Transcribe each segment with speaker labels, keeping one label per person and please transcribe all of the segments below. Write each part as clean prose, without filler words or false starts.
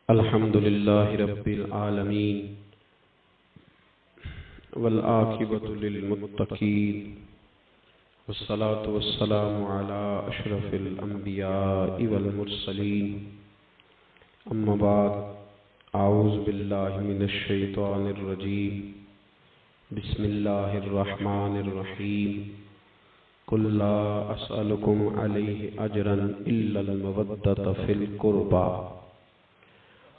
Speaker 1: الحمد لله رب العالمين والعاقبة للمتقين والصلاة والسلام على أشرف الأنبياء والمرسلين أما بعد أعوذ بالله من الشيطان الرجيم بسم الله الرحمن الرحيم قل لا أسألكم عليه أجرا إلا المودة في القربى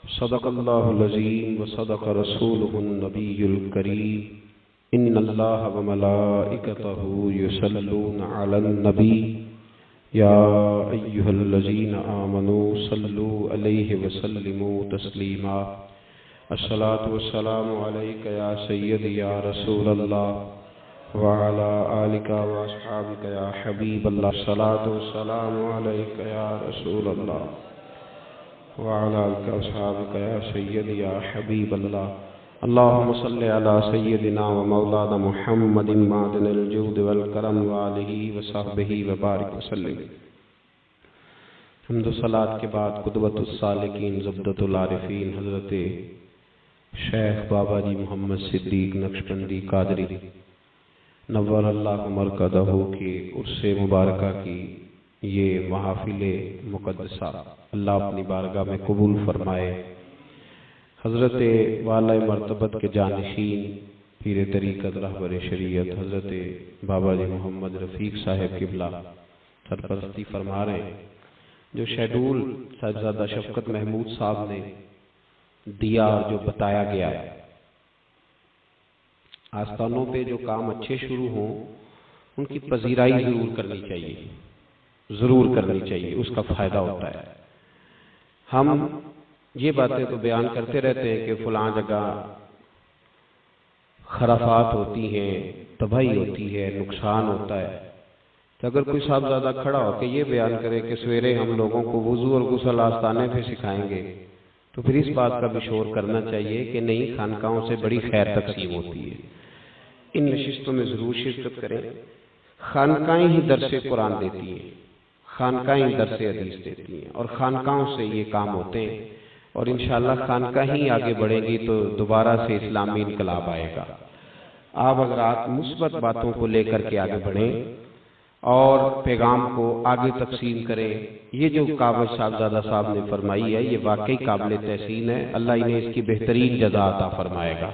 Speaker 1: صدق الله العظيم وصدق رسوله النبي الكريم إن الله وملائكته يصلون على النبي يا أيها الذين آمنوا صلوا عليه وسلموا تسليما الصلاة والسلام عليك يا سيدي يا رسول الله وعلى آلك وأصحابك يا حبيب الله الصلاة والسلام عليك يا رسول الله وعلى آلك وأصحابك يا سيدي يا حبيب الله اللهم صل على سيدنا ومولانا محمد معدن الجود والکرم وآلہ وصحبہ وبارک وسلم۔ حمد و صلاۃ کے بعد قدوۃ السالکین زبدۃ العارفین حضرت شیخ بابا جی محمد صدیق نقشبندی قادری نور اللہ مرکزہ کی عرس مبارکہ کی یہ محافل مقدسہ اللہ اپنی بارگاہ میں قبول فرمائے۔ حضرت والہ مرتبت کے جانشین پیر طریقت رہبر شریعت حضرت بابا جی محمد رفیق صاحب قبلہ سرپرستی فرما رہے ہیں۔ جو شیڈول صاحبزادہ شفقت محمود صاحب نے دیا اور جو بتایا گیا ہے، آستانوں پہ جو کام اچھے شروع ہوں ان کی پذیرائی ضرور کرنی چاہیے، ضرور کرنی چاہیے، اس کا فائدہ ہوتا ہے۔ ہم یہ باتیں تو بیان کرتے رہتے ہیں کہ فلاں جگہ خرافات ہوتی ہیں، تباہی ہوتی ہے، نقصان ہوتا ہے، تو اگر کوئی صاحبزادہ کھڑا ہو کہ یہ بیان کرے کہ سویرے ہم لوگوں کو وضو اور غسل آستانے پہ سکھائیں گے، تو پھر اس بات کا بھی شور کرنا چاہیے کہ نہیں، خانقاہوں سے بڑی خیر تقسیم ہوتی ہے، ان نشستوں میں ضرور شرکت کریں۔ خانقاہیں ہی درس قرآن دیتی ہیں، خانقاہیں درس حدیث دیتی ہیں، اور خانقاہوں سے یہ کام ہوتے ہیں، اور انشاءاللہ خانقاہیں آگے بڑھیں گی تو دوبارہ سے اسلامی انقلاب آئے گا۔ آپ حضرات مثبت باتوں کو لے کر کے آگے بڑھیں اور پیغام کو آگے تقسیم کریں۔ یہ جو کاوش صاحبزادہ صاحب نے فرمائی ہے یہ واقعی قابل تحسین ہے، اللہ انہیں اس کی بہترین جزا عطا فرمائے گا۔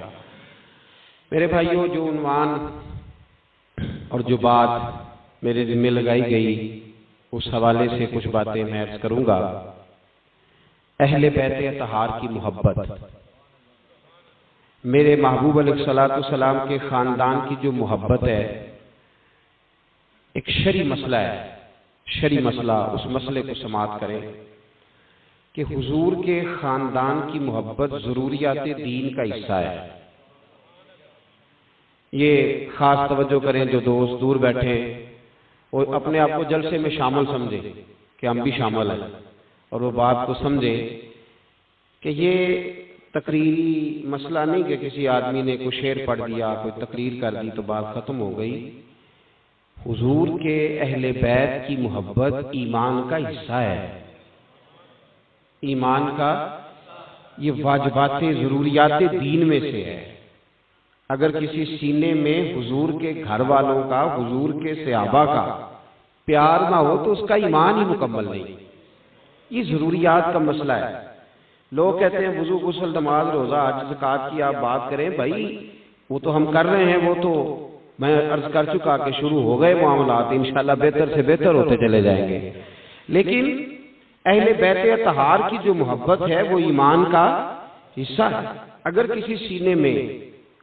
Speaker 1: میرے بھائیوں، جو عنوان اور جو بات میرے ذمہ لگائی گئی اس حوالے سے کچھ باتیں میں عرض کروں گا۔ اہل بیت اطہار کی محبت، میرے محبوب علیہ السلام کے خاندان کی جو محبت ہے، ایک شرعی مسئلہ ہے، شرعی مسئلہ، اس مسئلے کو سماعت کریں کہ حضور کے خاندان کی محبت ضروریات دین کا حصہ ہے۔ یہ خاص توجہ کریں، جو دوست دور بیٹھے ہیں وہ اپنے آپ کو جلسے میں شامل سمجھیں کہ ہم بھی شامل ہیں، اور وہ بات کو سمجھیں کہ یہ تقریری مسئلہ نہیں کہ کسی آدمی نے کوئی شعر پڑھ دیا، کوئی تقریر کر دی تو بات ختم ہو گئی۔ حضور کے اہل بیت کی محبت ایمان کا حصہ ہے، ایمان کا، یہ واجبات ضروریات دین میں سے ہے۔ اگر کسی سینے میں حضور کے گھر والوں کا، حضور کے صحابہ کا پیار نہ ہو تو اس کا ایمان ہی مکمل نہیں۔ یہ ضروریات کا مسئلہ ہے۔ لوگ کہتے ہیں وضو غسل نماز روزہ حج زکوٰۃ کی آپ بات کریں، بھائی وہ تو ہم کر رہے ہیں، وہ تو میں عرض کر چکا کہ شروع ہو گئے معاملات، انشاءاللہ بہتر سے بہتر ہوتے چلے جائیں گے، لیکن اہل بیت اطہار کی جو محبت ہے وہ ایمان کا حصہ ہے۔ اگر کسی سینے میں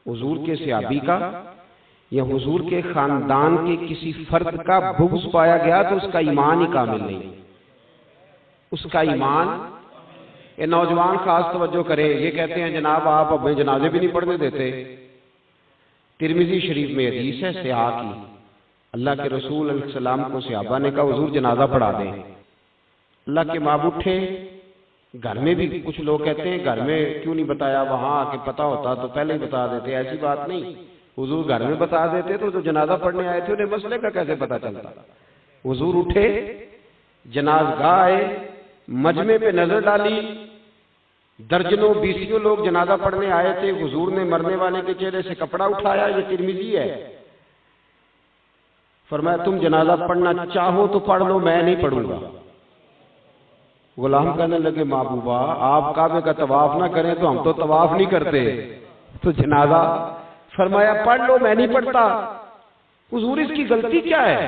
Speaker 1: حضور کے صحابی کا یا حضور کے خاندان کے کسی فرد کا بغض پایا گیا تو اس کا ایمان ہی کامل نہیں، اس کا ایمان۔ یہ نوجوان خاص توجہ کریں، یہ کہتے ہیں جناب آپ ہمیں جنازے بھی نہیں پڑھنے دیتے۔ ترمذی شریف میں حدیث ہے سیاح کی، اللہ کے رسول علیہ السلام کو صحابہ نے کہا حضور جنازہ پڑھا دیں۔ اللہ کے محبوب تھے، گھر میں بھی کچھ لوگ کہتے ہیں گھر میں کیوں نہیں بتایا، وہاں آ کے پتا ہوتا تو پہلے ہی بتا دیتے، ایسی بات نہیں، حضور گھر میں بتا دیتے تو جو جنازہ پڑھنے آئے تھے انہیں مسئلے کا کیسے پتا چلتا۔ حضور اٹھے، جنازگاہ آئے، مجمع پہ نظر ڈالی درجنوں بیسیوں لوگ جنازہ پڑھنے آئے تھے، حضور نے مرنے والے کے چہرے سے کپڑا اٹھایا، یہ ترمذی ہے، فرمایا تم جنازہ پڑھنا چاہو تو پڑھ لو، میں نہیں پڑھوں گا۔ غلام کہنے لگے محبوبہ آپ کعبے کا طواف نہ کریں تو ہم تو طواف نہیں کرتے، تو جنازہ؟ فرمایا پڑھ لو، میں نہیں پڑھتا۔ حضور اس کی غلطی کیا ہے؟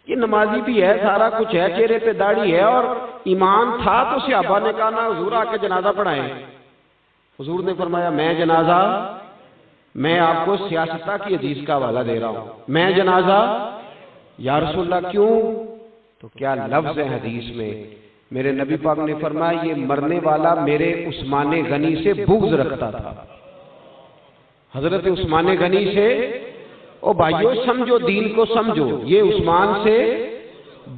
Speaker 1: یہ نمازی بھی ہے، سارا کچھ ہے، چہرے پہ داڑھی ہے اور ایمان تھا، تو صحابہ نے کہا نا حضور آ کے جنازہ پڑھائیں۔ حضور نے فرمایا میں جنازہ، میں آپ کو سیاستہ کی حدیث کا حوالہ دے رہا ہوں، میں جنازہ؟ یا رسول اللہ کیوں؟ تو کیا لفظ ہے حدیث میں، میرے نبی پاک نے فرمایا یہ مرنے والا میرے عثمان غنی سے بغض رکھتا تھا، حضرت عثمان غنی سے۔ او بھائیو سمجھو، دین کو سمجھو، یہ عثمان سے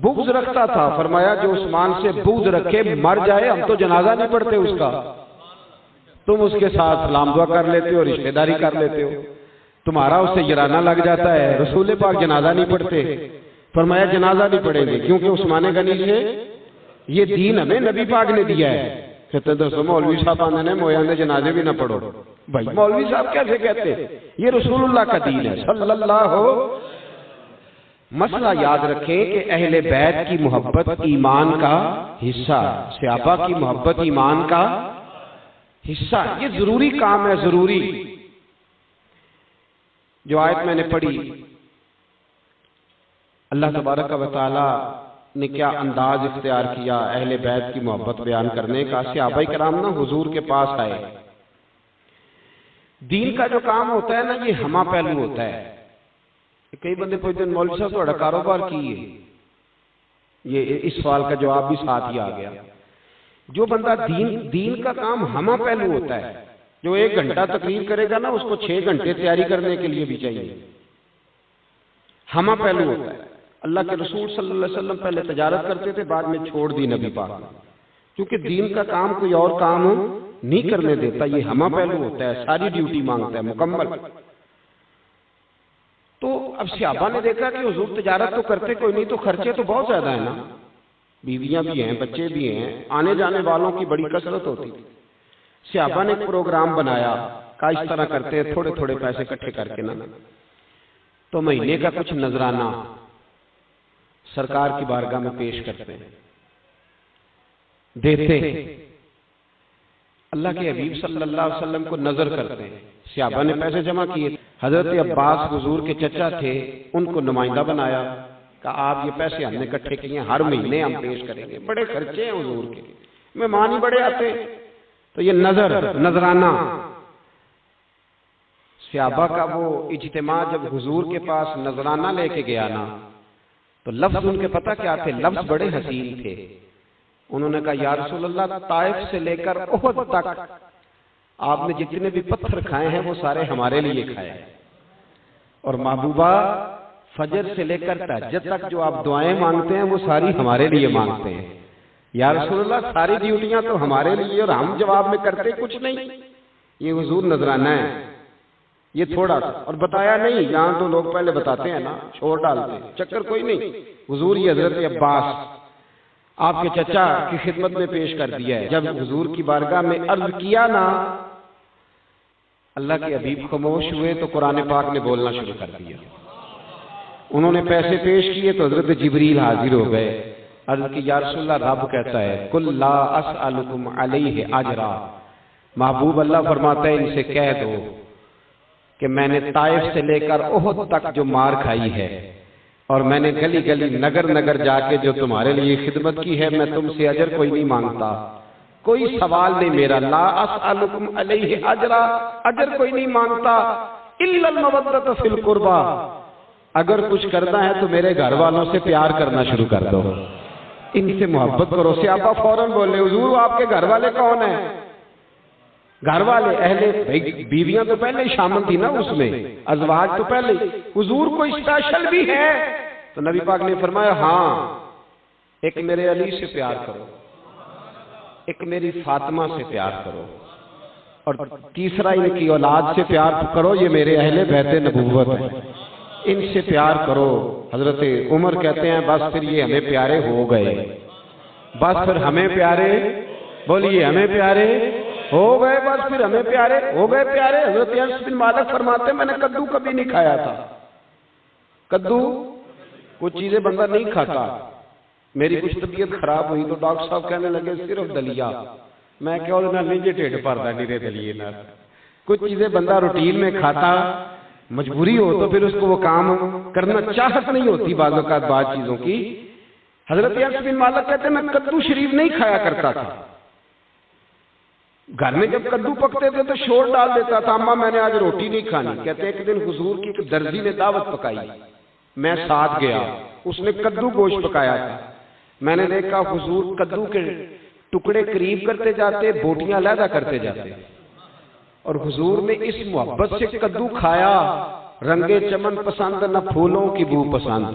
Speaker 1: بغض رکھتا تھا۔ فرمایا جو عثمان سے بغض رکھے مر جائے ہم تو جنازہ نہیں پڑھتے اس کا، تم اس کے ساتھ سلام دعا کر لیتے ہو، رشتہ داری کر لیتے ہو، تمہارا اس سے جرانہ لگ جاتا ہے، رسول پاک جنازہ نہیں پڑھتے۔ فرمایا جنازہ نہیں پڑھیں گے کیونکہ عثمان غنی سے یہ دین ہمیں نبی پاک نے دیا ہے۔ کہتے دوستو مولوی صاحب آنے نے مویاں جنازے بھی نہ پڑھو، بھائی مولوی صاحب کیسے کہتے؟ یہ رسول اللہ کا دین ہے صلی اللہ ہو۔ مسئلہ یاد رکھیں کہ اہل بیت کی محبت ایمان کا حصہ، صحابہ کی محبت ایمان کا حصہ، یہ ضروری کام ہے، ضروری۔ جو آیت میں نے پڑھی، اللہ تبارک و تعالی نے کیا انداز اختیار کیا اہل بیت کی محبت بیان کرنے کا۔ صحابہ کرام نا حضور کے پاس آئے۔ دین کا جو کام ہوتا ہے نا یہ ہمہ پہلو ہوتا ہے۔ کئی بندے پوچھتے ہیں مولوی صاحب تھوڑا کاروبار کی ہے، یہ اس سوال کا جواب بھی ساتھ ہی آ گیا۔ جو بندہ دین کا کام ہمہ پہلو ہوتا ہے، جو 1 گھنٹہ تقریر کرے گا نا اس کو 6 گھنٹے تیاری کرنے کے لیے بھی چاہیے، ہمہ پہلو ہوتا ہے۔ اللہ کے رسول صلی اللہ علیہ وسلم پہلے تجارت کرتے تھے، بعد میں چھوڑ دی نبی پاک نے، کیونکہ دین کا کام کوئی اور کام نہیں کرنے دیتا، یہ ہمہ پہلو ہوتا ہے، ساری ڈیوٹی مانگتا ہے مکمل۔ تو اب صحابہ نے دیکھا کہ حضور تجارت تو کرتے کوئی نہیں، تو خرچے تو بہت زیادہ ہیں نا، بیویاں بھی ہیں، بچے بھی ہیں، آنے جانے والوں کی بڑی کثرت ہوتی تھی۔ صحابہ نے ایک پروگرام بنایا کہ اس طرح کرتے ہیں، تھوڑے تھوڑے پیسے اکٹھے کر کے نا، تو مہینے کا کچھ نذرانہ سرکار کی بارگاہ میں پیش کرتے ہیں، دیتے ہیں، اللہ کے حبیب صلی اللہ علیہ وسلم کو نظر کرتے ہیں۔ صحابہ نے پیسے جمع کیے، حضرت عباس حضور کے چچا تھے، ان کو نمائندہ بنایا کہ آپ یہ پیسے ہم نے اکٹھے کیے ہیں، ہر مہینے ہم پیش کریں گے، بڑے خرچے ہیں حضور کے، مہمان ہی بڑے آتے ہیں، تو یہ نذرانہ صحابہ کا وہ اجتماع جب حضور کے پاس نذرانہ لے کے گیا نا، تو لفظ ان کے پتہ کیا تھے؟ لفظ بڑے حسین تھے۔ انہوں نے کہا یا رسول اللہ طائف سے لے کر احد تک آپ نے جتنے بھی پتھر کھائے ہیں وہ سارے ہمارے لیے کھائے ہیں، اور محبوبہ فجر سے لے کر تہجد تک جو آپ دعائیں مانگتے ہیں وہ ساری ہمارے لیے مانگتے ہیں۔ یا رسول اللہ ساری ڈیوٹیاں تو ہمارے لیے اور ہم جواب میں کرتے کچھ نہیں۔ یہ حضور نذرانہ ہے، یہ تھوڑا سا، اور بتایا نہیں، یہاں تو لوگ پہلے بتاتے ہیں نا، چھوڑ ڈالتے ہیں، چکر کوئی نہیں۔ حضور یہ حضرت عباس آپ کے چچا کی خدمت میں پیش کر دیا ہے۔ جب حضور کی بارگاہ میں عرض کیا نا، اللہ کے حبیب خاموش ہوئے تو قرآن پاک نے بولنا شروع کر دیا۔ انہوں نے پیسے پیش کیے تو حضرت جبریل حاضر ہو گئے، عرض کی یا رسول اللہ رب کہتا ہے قل لا اسألکم علیہ اجرا، محبوب اللہ فرماتا ہے ان سے کہہ دو کہ میں نے طائف سے لے کر احد تک جو مار کھائی ہے، اور میں نے گلی گلی نگر نگر جا کے جو تمہارے لیے خدمت کی ہے، میں تم سے اجر کوئی نہیں مانگتا، کوئی سوال نہیں میرا، لا اسألکم علیہ اجرا، اجر کوئی نہیں مانگتا، الا المودۃ فی القربى، اگر کچھ کرنا ہے تو میرے گھر والوں سے پیار کرنا شروع کر دو، ان سے محبت کرو۔ صحابہ فوراً بولے حضور آپ کے گھر والے کون ہیں؟ گھر والے اہل بیویاں تو پہلے ہی شامل تھی نا اس میں، ازواج تو پہلے، حضور کوئی اسپیشل بھی ہے؟ تو نبی پاک نے فرمایا ہاں، ایک میرے علی سے پیار کرو، ایک میری فاطمہ سے پیار کرو، اور تیسرا ان کی اولاد سے پیار کرو، یہ میرے اہل بیت نبوت ہیں، ان سے پیار کرو۔ حضرت عمر کہتے ہیں بس پھر یہ ہمیں پیارے ہو گئے، بس پھر ہمیں پیارے، بولیے ہمیں پیارے ہو گئے، بس پھر ہمیں پیارے ہو گئے پیارے۔ حضرت انس بن مالک فرماتے ہیں میں نے کدو کبھی نہیں کھایا تھا، کدو کچھ چیزیں بندہ نہیں کھاتا۔ میری کچھ طبیعت خراب ہوئی تو ڈاکٹر صاحب کہنے لگے صرف دلیا، میں کیا ہونا نہیں ٹھیک پڑتا نہیں رے دلیے نہ۔ کچھ چیزیں بندہ روٹین میں کھاتا، مجبوری ہو تو پھر اس کو وہ کام کرنا چاہت نہیں ہوتی بعض اوقات بعض چیزوں کی۔ حضرت انس بن مالک کہتے ہیں میں کدو شریف نہیں کھایا کرتا تھا، گھر میں جب کدو پکتے تھے تو شور ڈال دیتا تھا، اماں میں نے آج روٹی نہیں کھانی۔ کہتے ہیں ایک دن حضور کی ایک درزی نے دعوت پکائی، میں ساتھ گیا، اس نے کدو گوشت پکایا تھا، میں نے دیکھا حضور کدو کے ٹکڑے قریب کرتے جاتے، بوٹیاں علیحدہ کرتے جاتے، اور حضور نے اس محبت سے کدو کھایا، رنگے چمن پسند نہ پھولوں کی بو پسند،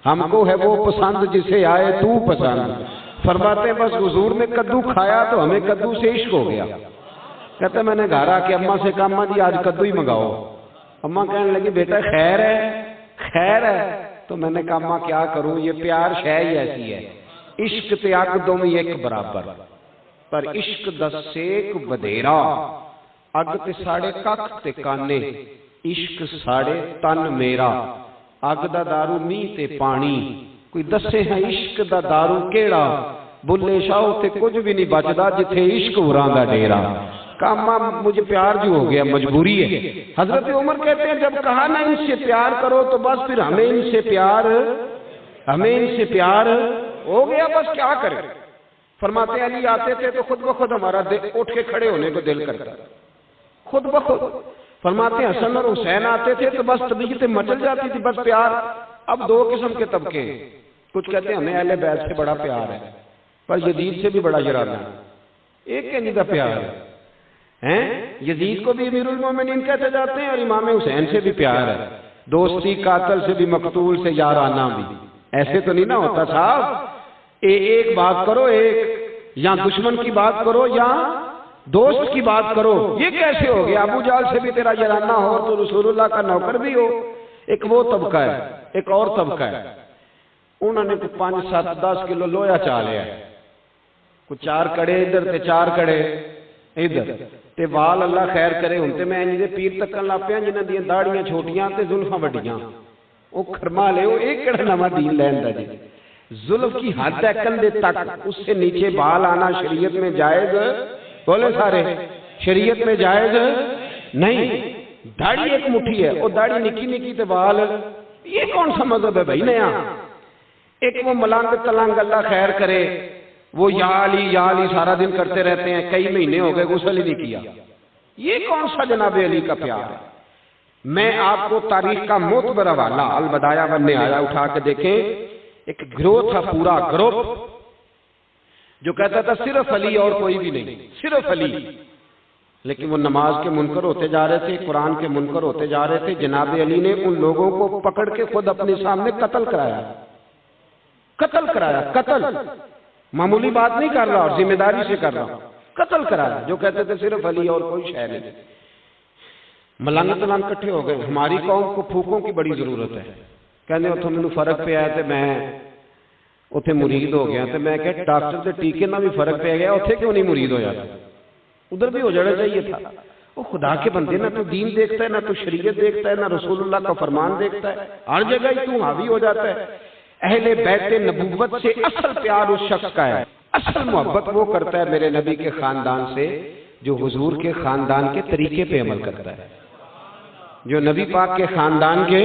Speaker 1: ہم کو ہے وہ پسند جسے آئے تو پسند۔ فرماتے ہیں بس حضور نے کدو کھایا تو ہمیں کدو سے عشق ہو گیا۔ کہتے میں نے گھر آ کے اماں سے کہا اماں جی آج کدو ہی منگاؤ۔ اماں کہنے لگی بیٹا خیر ہے خیر ہے، تو میں نے کہا اماں کیا کروں، یہ پیار شے ہی ایسی ہے، عشق تے اگ دوویں ایک برابر، پر عشق دا سیک ودھیرا، اگ تے ساڑے ککھ تے کانے، عشق ساڑے تن میرا، اگ دا دارو میہ تے پانی، کوئی دسے ہے عشق دا دارو کیڑا، بلے شاہو تے کچھ بھی نہیں بچدا جتھے عشق ہوراں دا ڈیرا۔ کاما مجھے پیار جو ہو گیا مجبوری ہے۔ حضرت عمر کہتے ہیں جب کہا نا ان سے پیار کرو تو بس پھر ہمیں ان سے پیار ہو گیا، بس کیا کریں۔ فرماتے علی آتے تھے تو خود بخود ہمارا اٹھ کے کھڑے ہونے کو دل کرتا، خود بخود۔ فرماتے ہیں حسن اور حسین آتے تھے تو بس طبیعتیں مچل جاتی تھی، بس پیار۔ اب دو قسم کے طبقے، کچھ کہتے ہیں ہمیں اہل بیت سے بڑا پیار ہے، پر یزید سے بھی بڑا جرانہ ہے، ایک کے نہیں پیار ہے، یزید کو بھی امیر المومنین کہتے جاتے ہیں اور امام حسین سے بھی پیار ہے، دوستی قاتل سے بھی مقتول سے یارانہ بھی۔ ایسے تو نہیں نہ ہوتا صاحب، ایک بات کرو، ایک یا دشمن کی بات کرو یا دوست کی بات کرو، یہ کیسے ہو گیا؟ ابو جہل سے بھی تیرا یارانہ ہو تو رسول اللہ کا نوکر بھی ہو۔ ایک وہ طبقہ ہے، ایک اور طبقہ ہے، انہوں نے 5 7 10 کلو لویا چا لیا، کچھ 4 کڑے ادھر تے 4 کڑے ادھر تے وال اللہ خیر کرے ہوں تے میں انجھے پیر تکن لاپیاں جنہ دیاں داڑیاں چھوٹیاں تے زلفاں وڈیاں، وہ خرما لے وہ ایک کڑا نواں دین لین دا جی۔ زلف کی حد ہے کندھے تک، اس سے نیچے بال آنا شریعت میں جائز، بولے سارے شریعت میں جائز نہیں۔ داڑھی ایک مٹھی ہے، وہ داڑھی نکی نکی تے بال، یہ کون سا مذہب ہے بھائی نیا؟ ایک وہ ملنگ تلنگ اللہ خیر کرے، وہ یا علی سارا دن کرتے رہتے ہیں، کئی مہینے ہو گئے غسل ہی نہیں کیا، یہ کون سا جناب علی کا پیار ہے؟ میں آپ کو تاریخ کا معتبر حوالہ البدایہ والنہایہ اٹھا کے دیکھیں، ایک گروہ تھا، پورا گروپ جو کہتا تھا صرف علی اور کوئی بھی نہیں، صرف علی، لیکن وہ نماز کے منکر ہوتے جا رہے تھے، قرآن کے منکر ہوتے جا رہے تھے۔ جناب علی نے ان لوگوں کو پکڑ کے خود اپنے سامنے قتل کرایا، قتل معمولی بات نہیں کر رہا اور ذمہ داری سے کر رہا، قتل کرایا، جو کہتے تھے صرف علی اور کوئی شے نہیں۔ ملنگ تلنگ کٹھے ہو گئے، ہماری قوم کو پھوکوں کی بڑی ضرورت ہے، کہنے اتھوں مینوں فرق پہ آیا تے میں اتھے مرید ہو گیا، تے میں کہ ڈاکٹر تے ٹیکے نہ بھی فرق پہ گیا، اتھے کیوں نہیں مرید ہو جاتا؟ ادھر بھی ہو جانا چاہیے تھا۔ وہ خدا کے بندے نہ تو دین دیکھتا ہے، نہ تو شریعت دیکھتا ہے، نہ رسول اللہ کا فرمان دیکھتا ہے، ہر جگہ ہی تو حاوی ہو جاتا ہے۔ اہل بیت نبوت سے اصل پیار اس شخص کا ہے، اصل محبت وہ کرتا ہے میرے نبی کے خاندان سے جو حضور کے خاندان کے طریقے پہ عمل کرتا ہے، جو نبی پاک کے خاندان کے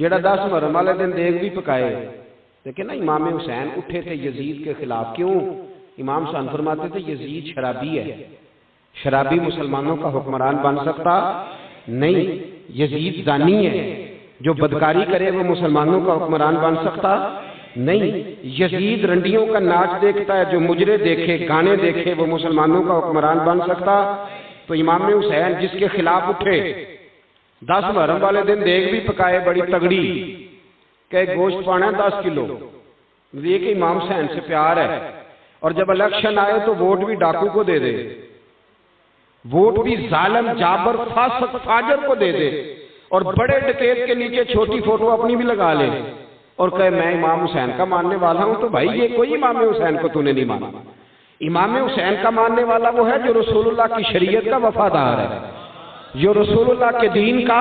Speaker 1: جڑا 10 محرم والے دن دیگ بھی پکائے۔ لیکن نا امام حسین اٹھے تھے یزید کے خلاف، کیوں؟ امام حسین فرماتے تھے یزید شرابی ہے، شرابی مسلمانوں کا حکمران بن سکتا نہیں، یزید زانی ہے، جو بدکاری کرے وہ مسلمانوں کا حکمران بن سکتا نہیں، یزید رنڈیوں کا ناچ دیکھتا ہے، جو مجرے دیکھے گانے دیکھے وہ مسلمانوں کا حکمران بن سکتا۔ تو امام حسین جس کے خلاف اٹھے، 10 محرم والے دن دیگ بھی پکائے بڑی تگڑی کہ گوشت پانا ہے 10 کلو، یہ کہ امام حسین سے پیار ہے، اور جب الیکشن آئے تو ووٹ بھی ڈاکو کو دے دے، ووٹ بھی ظالم جابر فاسق فاجر کو دے دے، اور بڑے ڈکیت کے نیچے چھوٹی فوٹو اپنی بھی لگا لے، اور کہے میں امام حسین کا ماننے والا ہوں، تو بھائی یہ کوئی امام حسین کو تو نے نہیں مانا۔ امام حسین کا ماننے والا وہ ہے جو رسول اللہ کی شریعت کا وفادار ہے، جو رسول اللہ کے دین کا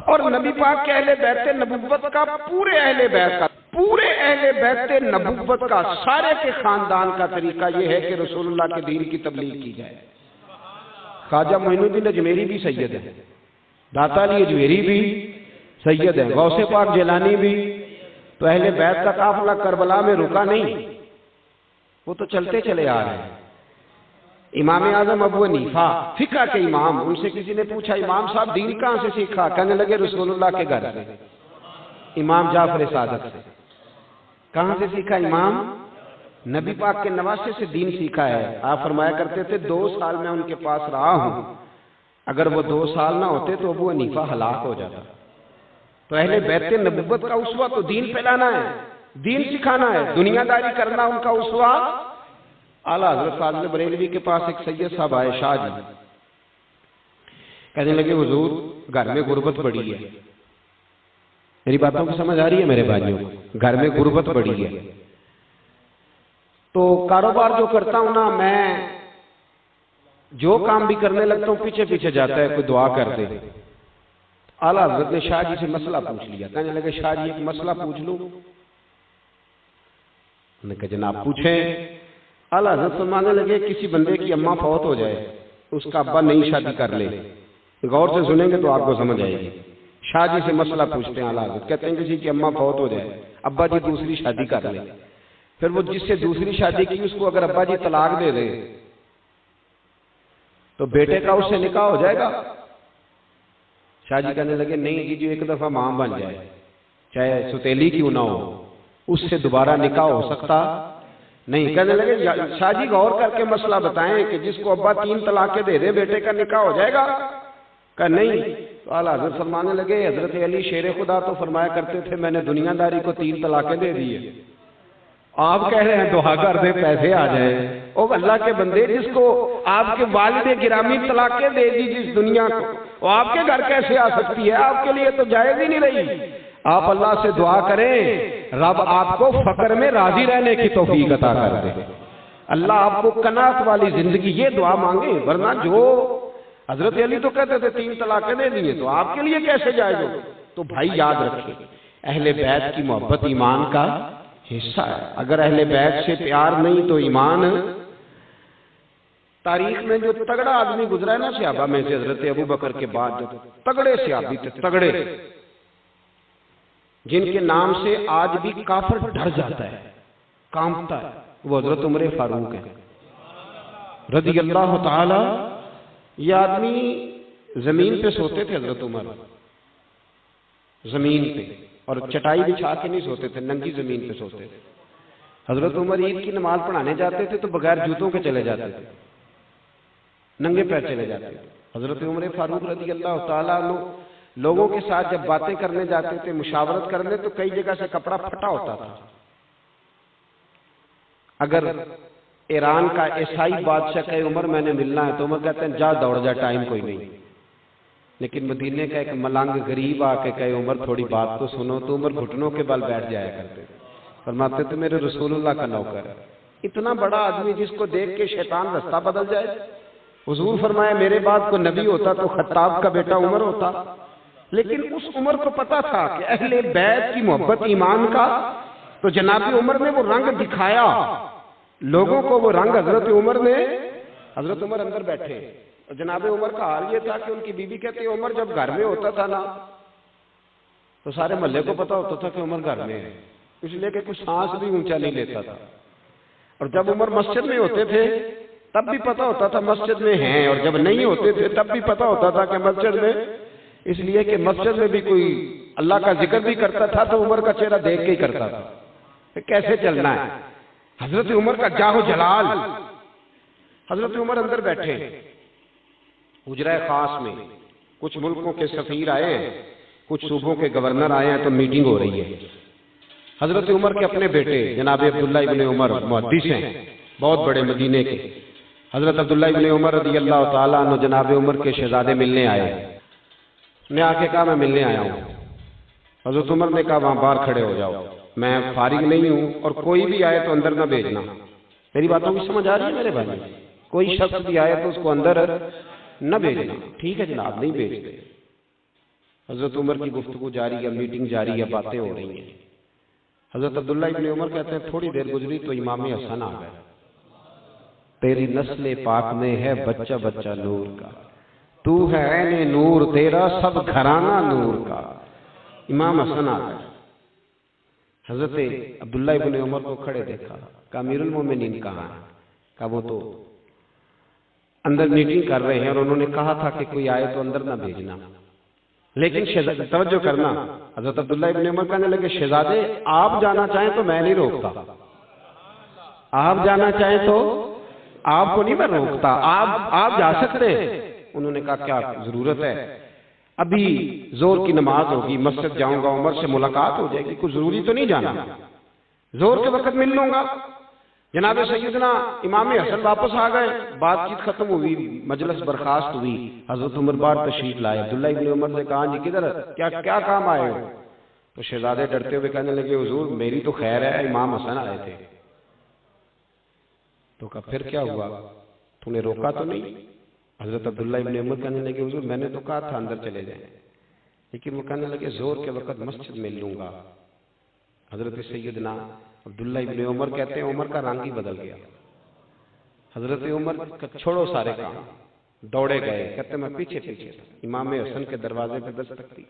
Speaker 1: اور نبی پاک کے اہل بیت نبوت کا، پورے اہل بیت کا، پورے اہل بیت نبوت کا، سارے کے خاندان کا طریقہ یہ ہے کہ رسول اللہ کے دین کی تبلیغ کی جائے۔ خواجہ معین الدین اجمیری بھی سید ہے، داتا علی اجمیری بھی سید ہے، غوث پاک جیلانی بھی۔ تو اہل بیت کا قافلہ کربلا میں رکا نہیں، وہ تو چلتے چلے آ رہے ہیں۔ امام اعظم ابو حنیفہ فقہ کے امام، ان سے کسی نے پوچھا امام صاحب دین کہاں سے سیکھا؟ کہنے لگے رسول اللہ کے گھر سے، امام جعفر صادق سے۔ کہاں سے سیکھا؟ امام نبی پاک کے نواسے سے دین سیکھا ہے۔ آپ فرمایا کرتے تھے 2 سال میں ان کے پاس رہا ہوں، اگر وہ 2 سال نہ ہوتے تو ابو حنیفہ ہلاک ہو جاتا۔ تو اہل بیت نبوت کا اسوہ تو دین پھیلانا ہے، دین سکھانا ہے، دنیا داری کرنا ان کا اسوہ۔ اعلیٰ حضرت فاضل بریلوی کے پاس ایک سید صاحب آئے، شاہ جی، کہنے لگے حضور گھر میں غربت بڑی ہے۔ میری باتوں کو سمجھ آ رہی ہے میرے بھائیوں؟ گھر میں غربت بڑی ہے، تو کاروبار جو کرتا ہوں نا، میں جو کام بھی کرنے لگتا ہوں پیچھے پیچھے جاتا ہے، کوئی دعا کر دے۔ اعلیٰ حضرت نے شاہ جی سے مسئلہ پوچھ لیا، کہنے لگے شاہ جی ایک مسئلہ پوچھ لوں؟ انہوں نے کہا جناب پوچھیں۔ اعلیٰ حضرت فرمانے لگے کسی بندے کی اماں فوت ہو جائے، اس کا ابا نئی شادی کر لے، غور سے سنیں گے تو آپ کو سمجھ آئے گی۔ شاہ جی سے مسئلہ پوچھتے ہیں اعلیٰ حضرت، کہتے ہیں کسی کی اماں فوت ہو جائے، ابا جی دوسری شادی کر لے، پھر وہ جس سے دوسری شادی کی اس کو اگر ابا جی طلاق دے دے تو بیٹے کا اس سے نکاح ہو جائے گا؟ شاہ جی کہنے لگے نہیں جی، جو ایک دفعہ ماں بن جائے چاہے ستیلی کیوں نہ ہو، اس سے دوبارہ نکاح ہو سکتا نہیں۔ کہنے لگے شاہ جی غور کر کے مسئلہ بتائیں کہ جس کو ابا 3 طلاقیں دے دے بیٹے کا نکاح ہو جائے گا؟ کہا نہیں۔ تو اعلیٰ حضرت فرمانے لگے حضرت علی شیر خدا تو فرمایا کرتے تھے میں نے دنیا داری کو 3 طلاقیں دے دی ہے، آپ کہہ رہے ہیں دعا کر دے پیسے آ جائیں۔ او اللہ کے بندے، جس کو آپ کے والد گرامی طلاقیں دے دی جس دنیا کو، وہ آپ کے گھر کیسے آ سکتی ہے؟ آپ کے لیے تو جائز ہی نہیں رہی۔ آپ اللہ سے دعا کریں رب آپ کو فقر میں راضی رہنے کی توفیق عطا کر دے، اللہ آپ کو قناعت والی زندگی، یہ دعا مانگیں۔ ورنہ جو حضرت علی تو کہتے تھے 3 طلاقیں دے دیے، تو آپ کے لیے کیسے جائز ہو؟ تو بھائی یاد رکھیں اہل بیت کی محبت ایمان کا حصہ ہے۔ اگر اہل بیت سے پیار نہیں تو ایمان۔ تاریخ میں جو تگڑا آدمی گزرا ہے نا صحابہ میں سے، حضرت ابو بکر کے بعد جو تگڑے صحابی تھے، تگڑے، جن کے نام سے آج بھی کافر ڈر جاتا ہے، کانپتا ہے، وہ حضرت عمر فاروق ہے رضی اللہ تعالی۔ یہ آدمی زمین پہ سوتے تھے، حضرت عمر زمین پہ، اور چٹائی بچھا کے نہیں سوتے تھے، ننگی زمین پہ سوتے تھے۔ حضرت عمر عید کی نماز پڑھانے جاتے تھے تو بغیر جوتوں کے چلے جاتے تھے، ننگے پیر چلے جاتے تھے۔ حضرت عمر فاروق رضی اللہ تعالیٰ عنہ لوگوں کے ساتھ جب باتیں کرنے جاتے تھے، مشاورت کرنے، تو کئی جگہ سے کپڑا پھٹا ہوتا تھا۔ اگر ایران کا عیسائی بادشاہ کہے عمر میں نے ملنا ہے، تو عمر کہتے ہیں جا دوڑ جا، ٹائم کوئی نہیں۔ لیکن مدینے کا ایک ملنگ غریب آ کے کہے عمر تھوڑی بات تو سنو، تو عمر گھٹنوں کے بل بیٹھ جایا کرتے، فرماتے تھے میرے رسول اللہ کا نوکر ہے۔ اتنا بڑا آدمی جس کو دیکھ کے شیطان رستہ بدل جائے۔ حضور فرمایا میرے بعد کو نبی ہوتا تو خطاب کا بیٹا عمر ہوتا، لیکن اس عمر کو پتا تھا کہ اہل بیت کی محبت ایمان کا، تو جناب عمر نے وہ رنگ دکھایا لوگوں کو، وہ رنگ حضرت عمر نے، حضرت عمر اندر بیٹھے، اور جناب عمر کا حال یہ تھا کہ ان کی بیوی کہتی عمر جب گھر میں ہوتا تھا نا تو سارے محلے کو پتا ہوتا تھا کہ عمر گھر میں ہے، اس لیے کہ کچھ سانس بھی اونچا نہیں لیتا تھا، اور جب عمر مسجد میں ہوتے تھے تب بھی پتا ہوتا تھا مسجد میں ہیں، اور جب نہیں ہوتے تھے تب بھی پتا ہوتا تھا کہ مسجد میں، اس لیے کہ مسجد میں بھی کوئی اللہ کا ذکر بھی کرتا تھا تو عمر کا چہرہ دیکھ کے ہی کرتا تھا، کیسے چلنا ہے۔ حضرت عمر کا جاہ و جلال۔ حضرت عمر اندر بیٹھے حجرہ خاص میں، کچھ ملکوں کے سفیر آئے ہیں، کچھ صوبوں کے گورنر آئے ہیں، تو میٹنگ ہو رہی ہے۔ حضرت عمر کے اپنے بیٹے جناب عبداللہ ابن عمر محدث ہیں، بہت بڑے مدینے کے، حضرت عبداللہ ابن عمر رضی اللہ تعالیٰ عنہ جناب عمر کے شہزادے ملنے آئے، نے آ کے کہا میں ملنے آیا ہوں۔ حضرت عمر نے کہا وہاں باہر کھڑے ہو جاؤ، میں فارغ نہیں ہوں، اور کوئی بھی آئے تو اندر نہ بھیجنا۔ میری باتوں کی سمجھ آ رہی ہے میرے بھائی؟ کوئی شخص بھی آئے تو اس کو اندر نہ بھیجنا۔ ٹھیک ہے جناب، نہیں بھیجتے۔ حضرت عمر کی گفتگو جاری ہے، میٹنگ جاری ہے، باتیں ہو رہی ہیں۔ حضرت عبداللہ ابن عمر کہتے ہیں تھوڑی دیر گزری تو امام حسن آ گئے۔ تیری نسل پاک میں ہے بچہ بچہ نور کا، تو ہے عین نور تیرا سب گھرانہ نور کا۔ امام حسن آ گئے۔ حضرت عبداللہ ابن عمر کو کھڑے دیکھا، کہا امیر المومنین کہاں ہے؟ کہا وہ تو اندر میٹنگ کر رہے ہیں، اور انہوں نے کہا تھا کہ کوئی آئے تو اندر نہ بھیجنا۔ لیکن توجہ کرنا، حضرت عبداللہ ابن عمر کہنے لگے شہزادے آپ جانا چاہیں تو میں نہیں روکتا، آپ جانا چاہیں تو آپ کو نہیں میں روکتا، آپ جا سکتے ہیں۔ انہوں نے کہا کیا ضرورت ہے؟ ابھی زور کی نماز ہوگی، مسجد جاؤں گا، عمر سے ملاقات ہو جائے گی، کوئی ضروری تو نہیں جانا، زور کے وقت مل لوں گا۔ جناب سیدنا امام حسن واپس آ گئے، بات چیت ختم ہوئی، مجلس برخاست ہوئی۔ حضرت عمر بار تشریف لائے، عبداللہ ابن عمر سے کہا جی کدھر کیا کام آئے ہو؟ تو شہزادے ڈرتے ہوئے کہنے لگے حضور میری تو خیر ہے، امام حسن آئے تھے۔ تو کہا پھر کیا ہوا، تو نے روکا تو نہیں؟ حضرت عبداللہ ابن عمر کہنے لگے حضور میں نے تو کہا تھا اندر چلے جائیں، لیکن وہ کہنے لگے زور کے وقت مسجد میں لوں گا۔ حضرت سیدنا عبداللہ ابن عمر کہتے ہیں عمر کا رنگ ہی بدل گیا۔ حضرت عمر کا چھوڑو سارے کام، دوڑے گئے، کہتے میں پیچھے پیچھے امام حسن کے دروازے پہ دستک دی۔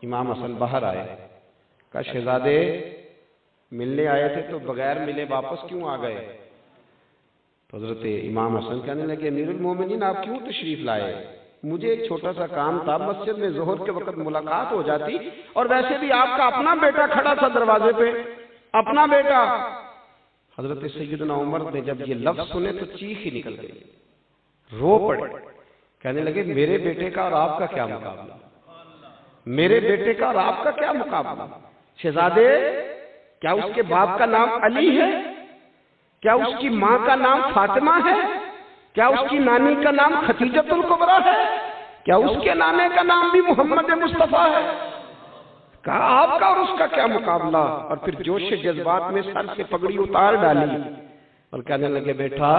Speaker 1: امام حسن باہر آئے، کہا شہزادے ملنے آئے تھے تو بغیر ملے واپس کیوں آ گئے؟ تو حضرت امام حسن کہنے لگے امیر المومنین آپ کیوں تشریف لائے؟ مجھے ایک چھوٹا سا کام تھا، مسجد میں ظہر کے وقت ملاقات ہو جاتی، اور ویسے بھی آپ کا اپنا بیٹا کھڑا تھا دروازے پہ، اپنا بیٹا۔ حضرت سیدنا عمر نے جب یہ لفظ سنے تو چیخ ہی نکل گئی، رو پڑے، کہنے لگے میرے بیٹے کا اور آپ کا کیا مقابلہ، میرے بیٹے کا اور آپ کا کیا مقابلہ؟ شہزادے کیا اس کے باپ کا نام علی ہے؟ کیا اس کی ماں کا نام فاطمہ ہے؟ کیا اس کی نانی کا نام خدیجۃ الکبریٰ ہے؟ کیا اس کے نانے کا نام بھی محمد مصطفیٰ ہے؟ کہا آپ کا اور اس کا کیا مقابلہ؟ اور پھر جوش جذبات میں سر سے پگڑی اتار ڈالی اور کہنے لگے بیٹا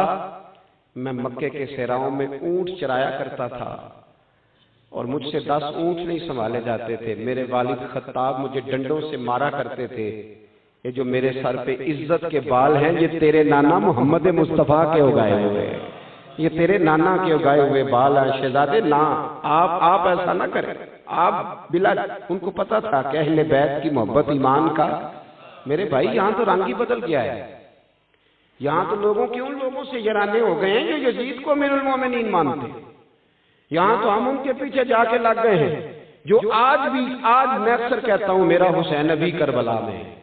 Speaker 1: میں مکے کے صحراؤں میں اونٹ چرایا کرتا تھا، اور مجھ سے 10 اونٹ نہیں سنبھالے جاتے تھے، میرے والد خطاب مجھے ڈنڈوں سے مارا کرتے تھے، یہ جو میرے سر پہ عزت کے بال ہیں یہ تیرے نانا محمد مصطفیٰ کے اگائے ہوئے، یہ تیرے نانا کے اگائے ہوئے بال ہیں۔ شہزادے نا آپ ایسا نہ کریں، آپ بلا ان کو پتا تھا کہ اہل بیت کی محبت ایمان کا۔ میرے بھائی یہاں تو رنگ ہی بدل گیا ہے، یہاں تو لوگوں کے ان لوگوں سے یرانے ہو گئے ہیں جو یزید کو امیر المومنین مانتے، یہاں تو ہم ان کے پیچھے جا کے لگ گئے ہیں جو آج میں اکثر کہتا ہوں میرا حسین ابھی کربلا میں ہے،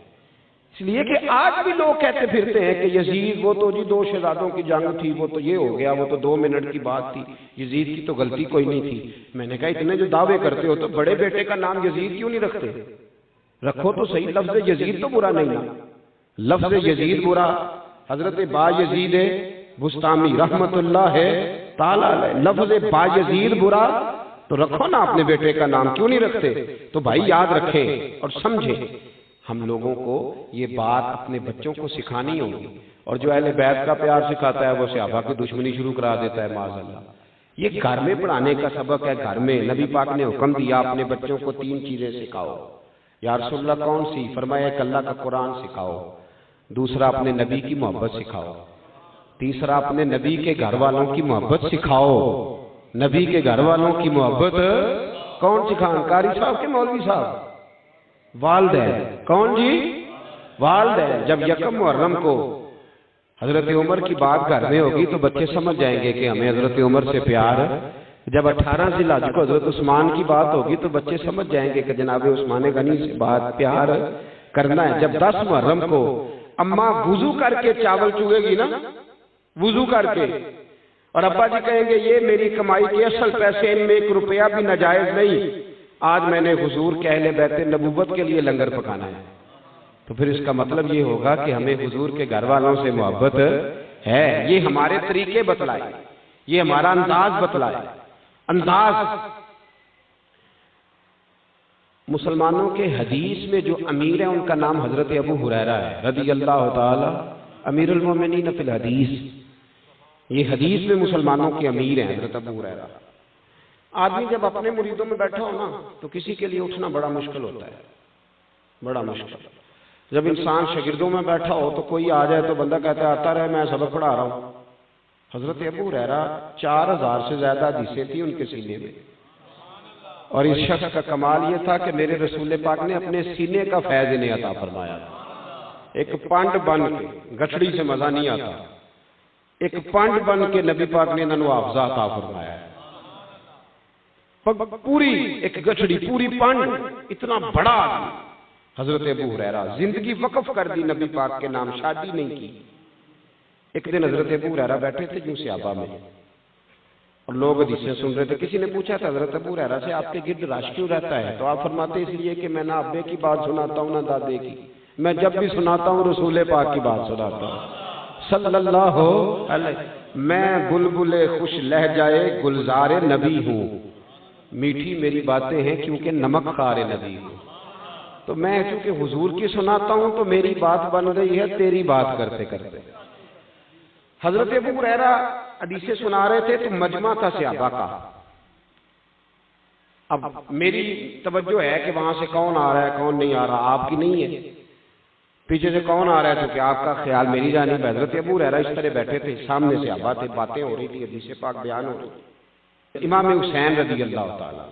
Speaker 1: اس لیے کہ آج بھی لوگ کہتے پھرتے ہیں کہ یزید وہ تو جی 2 شہزادوں کی جنگ تھی، وہ تو یہ ہو گیا، وہ تو 2 منٹ کی بات تھی، یزید کی تو غلطی کوئی نہیں تھی۔ میں نے کہا اتنے جو دعوے کرتے ہو تو بڑے بیٹے کا نام یزید کیوں نہیں رکھتے؟ رکھو تو صحیح، لفظ یزید تو برا نہیں ہے، لفظ یزید برا حضرت با یزید بستامی رحمت اللہ ہے تعالی علیہ، لفظ با یزید برا تو رکھو نا اپنے بیٹے کا نام، کیوں نہیں رکھتے؟ تو بھائی یاد رکھیں اور سمجھیں، ہم لوگوں کو یہ بات اپنے بچوں کو سکھانی ہوگی، اور جو اہل بیت کا پیار سکھاتا ہے وہ صحابہ کی دشمنی شروع کرا دیتا ہے معاذ اللہ۔ یہ گھر میں پڑھانے کا سبق ہے، گھر میں نبی پاک نے حکم دیا اپنے بچوں کو 3 چیزیں سکھاؤ۔ یا رسول اللہ کون سی؟ فرمایا کہ اللہ کا قرآن سکھاؤ، دوسرا اپنے نبی کی محبت سکھاؤ، تیسرا اپنے نبی کے گھر والوں کی محبت سکھاؤ۔ نبی کے گھر والوں کی محبت کون سکھائیں؟ قاری صاحب کے مولوی صاحب؟ والدین۔ کون جی؟ والدین۔ جب یکم محرم کو حضرت عمر کی بات گھر میں ہوگی تو بچے سمجھ جائیں گے کہ ہمیں حضرت عمر سے پیار ہے۔ جب 18 ذی الحجہ کو حضرت عثمان کی بات ہوگی تو بچے سمجھ جائیں گے کہ جناب عثمان غنی سے بات پیار کرنا ہے۔ جب 10 محرم کو اماں وضو کر کے چاول چوگے گی نا، وضو کر کے، اور ابا جی کہیں گے یہ میری کمائی کے اصل پیسے، ان میں 1 روپیہ بھی ناجائز نہیں، آج میں نے حضور کے اہل بیت نبوت کے لیے لنگر پکانا ہے، تو پھر اس کا مطلب یہ ہوگا کہ ہمیں حضور کے گھر والوں سے محبت ہے۔ یہ ہمارے طریقے بتلائے، یہ ہمارا انداز بتلائے، انداز۔ مسلمانوں کے حدیث میں جو امیر ہیں ان کا نام حضرت ابو ہریرہ ہے رضی اللہ تعالی، امیر المومنین فی الحدیث، یہ حدیث میں مسلمانوں کے امیر ہیں حضرت ابو ہریرہ۔ آدمی جب اپنے مریدوں میں بیٹھا ہو نا تو کسی کے لیے اٹھنا بڑا مشکل ہوتا ہے، بڑا مشکل۔ جب انسان شاگردوں میں بیٹھا ہو تو کوئی آ جائے تو بندہ کہتا ہے آتا رہے میں سبق پڑھا رہا ہوں۔ حضرت ابو ہریرہ 4000 سے زیادہ حدیثیں تھیں ان کے سینے میں، اور اس شخص کا کمال یہ تھا کہ میرے رسول پاک نے اپنے سینے کا فیض انہیں عطا فرمایا۔ ایک پانڈ بن کے، گٹھڑی سے مزہ نہیں آتا، ایک پانڈ بن کے نبی پاک نے انہوں حافظہ عطا فرمایا، پوری ایک گٹھڑی، پوری پانڈ، اتنا بڑا آدمی حضرت ابو ہریرہ، زندگی وقف کر دی نبی پاک کے نام، شادی نہیں کی۔ ایک دن حضرت ابو ہریرہ بیٹھے تھے یوں صحابہ میں، اور لوگ حدیثیں سن رہے تھے۔ کسی نے پوچھا تھا حضرت ابو ہریرہ سے آپ کے گرد رش کیوں رہتا ہے؟ تو آپ فرماتے اس لیے کہ میں نہ ابے کی بات سناتا ہوں نہ دادے کی، میں جب بھی سناتا ہوں رسول پاک کی بات سناتا ہوں صلی اللہ علیہ۔ میں بلبل خوش لہجائے گلزار نبی ہوں، میٹھی میری باتیں ہیں کیونکہ نمک خار نبی ہوں۔ تو میں چونکہ حضور کی سناتا ہوں تو میری بات بن گئی ہے تیری بات کرتے کرتے۔ حضرت ابو ہریرہ حدیثیں سنا رہے تھے تو مجمع تھا صحابہ کا۔ اب میری توجہ ہے کہ وہاں سے کون آ رہا ہے کون نہیں آ رہا، آپ کی نہیں ہے۔ پیچھے سے کون آ رہا ہے تو کہ آپ کا خیال میری جانب۔ حضرت ابو ہریرہ اس طرح بیٹھے تھے، سامنے صحابہ تھے، باتیں ہو رہی تھی، حدیث پاک بیان ہو رہی تھی۔ امام حسین رضی اللہ تعالی،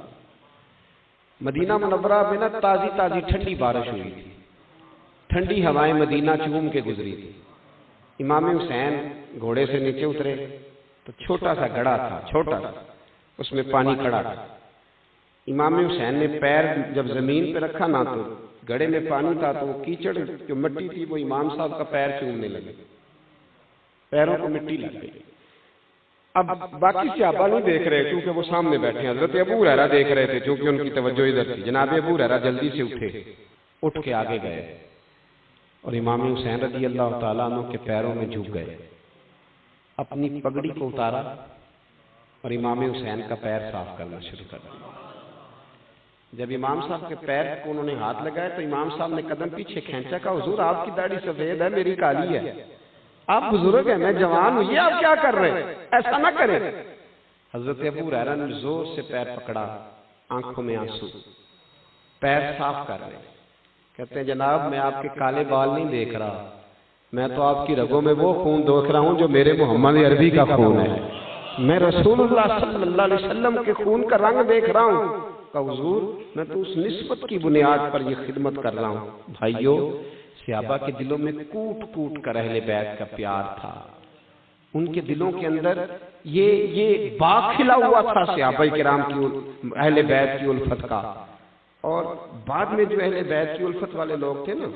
Speaker 1: مدینہ منورہ میں نا تازی تازی ٹھنڈی بارش ہوئی تھی، ٹھنڈی ہوائیں مدینہ چوم کے گزری تھی۔ امام حسین گھوڑے سے نیچے اترے تو چھوٹا سا گڑھا تھا، چھوٹا سا، اس میں پانی کھڑا تھا۔ امام حسین نے پیر جب زمین پہ رکھا نا تو گڑھے میں پانی تھا، تو وہ کیچڑ جو مٹی تھی وہ امام صاحب کا پیر چومنے لگے، پیروں کو مٹی لگ گئی۔ اب باقی صحابہ نہیں دیکھ رہے کیونکہ وہ سامنے بیٹھے ہیں، حضرت ابو ہریرہ دیکھ رہے تھے چونکہ ان کی توجہ ادھر تھی۔ جناب ابو ہریرہ جلدی سے اٹھے، اٹھ کے آگے گئے اور امام حسین رضی اللہ تعالیٰ عنہ کے پیروں میں جھک گئے، اپنی پگڑی کو اتارا اور امام حسین کا پیر صاف کرنا شروع کر دیا۔ جب امام صاحب کے پیر کو انہوں نے ہاتھ لگائے تو امام صاحب نے قدم پیچھے کھینچا، کہا حضور آپ کی داڑھی سفید ہے میری کالی ہے، آپ بزرگ ہیں میں جوان ہوں، یہ آپ کیا کر رہے ہیں، ایسا نہ کریں۔ حضرت ابو ہریرہ نے زور سے پیر پکڑا، آنکھوں میں آنسو، پیر صاف کر رہے ہیں۔ کہتے ہیں جناب میں آپ کے کالے بال نہیں دیکھ رہا، میں تو آپ کی رگوں میں وہ خون دیکھ رہا ہوں جو میرے محمد عربی کا خون ہے، میں رسول اللہ صلی اللہ علیہ وسلم کے خون کا رنگ دیکھ رہا ہوں۔ کہ حضور میں تو اس نسبت کی بنیاد پر یہ خدمت کر رہا ہوں۔ بھائیو، صحابہ کے دلوں میں کوٹ کوٹ کر اہل بیت کا پیار تھا، ان کے دلوں کے اندر یہ باغ کھلا ہوا تھا صحابہ کرام کی، اہل بیت کی الفت کا۔ اور بعد میں جو اہل بیت کی الفت والے لوگ تھے نا،